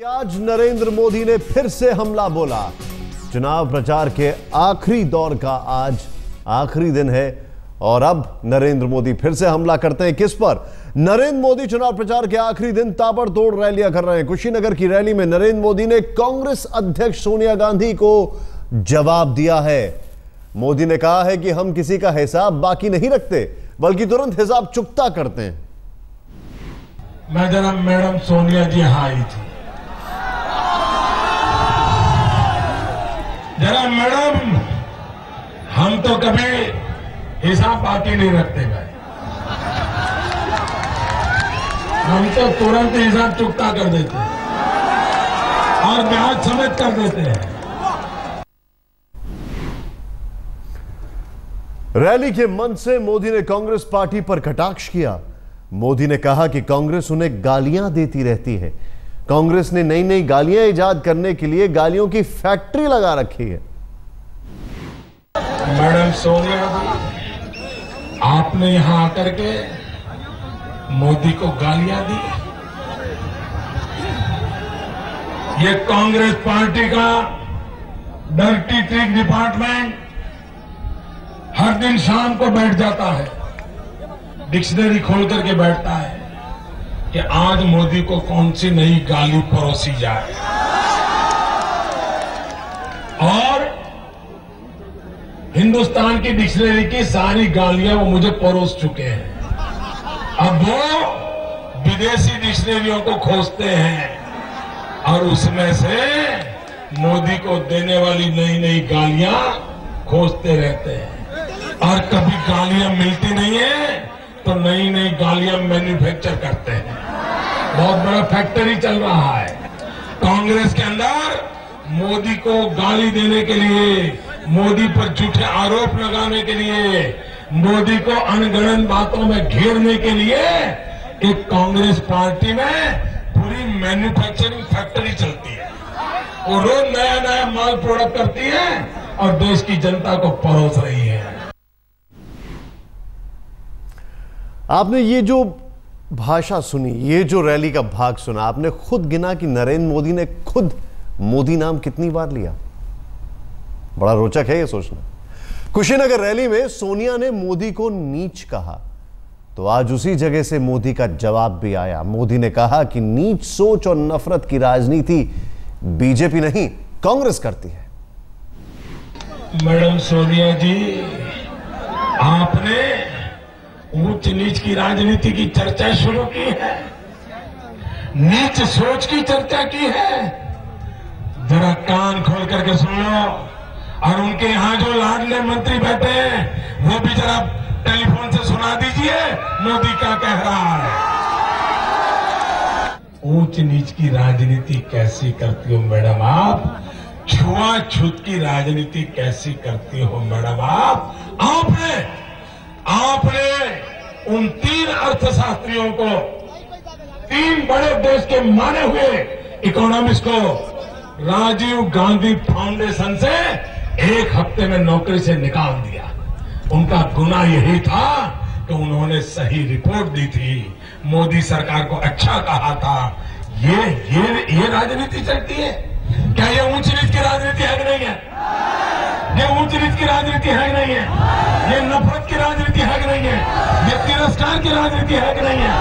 आज नरेंद्र मोदी ने फिर से हमला बोला। चुनाव प्रचार के आखिरी दौर का आज आखिरी दिन है और अब नरेंद्र मोदी फिर से हमला करते हैं। किस पर? नरेंद्र मोदी चुनाव प्रचार के आखिरी दिन ताबड़तोड़ रैलियां कर रहे हैं। कुशीनगर की रैली में नरेंद्र मोदी ने कांग्रेस अध्यक्ष सोनिया गांधी को जवाब दिया है। मोदी ने कहा है कि हम किसी का हिसाब बाकी नहीं रखते, बल्कि तुरंत हिसाब चुकता करते हैं। मैं जरा मैडम सोनिया जी यहाँ आई थी, जरा मैडम हम तो कभी हिसाब बाकी नहीं रखते भाई, हम तो तुरंत हिसाब चुकता कर देते हैं और ब्याज समेत कर देते हैं। रैली के मंच से मोदी ने कांग्रेस पार्टी पर कटाक्ष किया। मोदी ने कहा कि कांग्रेस उन्हें गालियां देती रहती है। कांग्रेस ने नई नई गालियां इजाद करने के लिए गालियों की फैक्ट्री लगा रखी है। मैडम सोनिया जी, आपने यहां आकर के मोदी को गालियां दी। ये कांग्रेस पार्टी का डर्टी ट्रिक डिपार्टमेंट हर दिन शाम को बैठ जाता है, डिक्शनरी खोल करके बैठता है कि आज मोदी को कौन सी नई गाली परोसी जाए, और हिंदुस्तान की डिक्शनरी की सारी गालियां वो मुझे परोस चुके हैं। अब वो विदेशी डिक्शनरियों को खोजते हैं और उसमें से मोदी को देने वाली नई नई गालियां खोजते रहते हैं, और कभी गालियां मिलती नहीं है तो नई नई गालियां मैन्युफैक्चर करते हैं। बहुत बड़ा फैक्ट्री चल रहा है कांग्रेस के अंदर। मोदी को गाली देने के लिए, मोदी पर झूठे आरोप लगाने के लिए, मोदी को अनगढ़ंत बातों में घेरने के लिए एक कांग्रेस पार्टी में पूरी मैन्युफैक्चरिंग फैक्ट्री चलती है। वो रोज नया नया माल प्रोडक्ट करती है और देश की जनता को परोस रही है। आपने ये जो भाषा सुनी, ये जो रैली का भाग सुना, आपने खुद गिना कि नरेंद्र मोदी ने खुद मोदी नाम कितनी बार लिया? बड़ा रोचक है ये सोचना। कुशीनगर रैली में सोनिया ने मोदी को नीच कहा, तो आज उसी जगह से मोदी का जवाब भी आया। मोदी ने कहा कि नीच सोच और नफरत की राजनीति बीजेपी नहीं, कांग्रेस करती है। मैडम सोनिया जी, आपने ऊंच नीच की राजनीति की चर्चा शुरू की है, नीच सोच की चर्चा की है। जरा कान खोल करके सुन लो, और उनके यहां जो लाडले मंत्री बैठे हैं वो भी जरा टेलीफोन से सुना दीजिए मोदी क्या कह रहा है। ऊंच नीच की राजनीति कैसी करती हो मैडम आप? छुआछूत की राजनीति कैसी करती हो मैडम आप? आपने उन 3 अर्थशास्त्रियों को, 3 बड़े देश के माने हुए इकोनॉमिस्ट को राजीव गांधी फाउंडेशन से 1 हफ्ते में नौकरी से निकाल दिया। उनका गुनाह यही था कि उन्होंने सही रिपोर्ट दी थी, मोदी सरकार को अच्छा कहा था। ये राजनीति चलती है क्या? ये ऊंच नीच की राजनीति है कि नहीं है? ये ऊंच नीच की राजनीति है कि नहीं है? ये नफरत की राजनीति है कि नहीं है? ये तिरस्कार की राजनीति है कि नहीं है?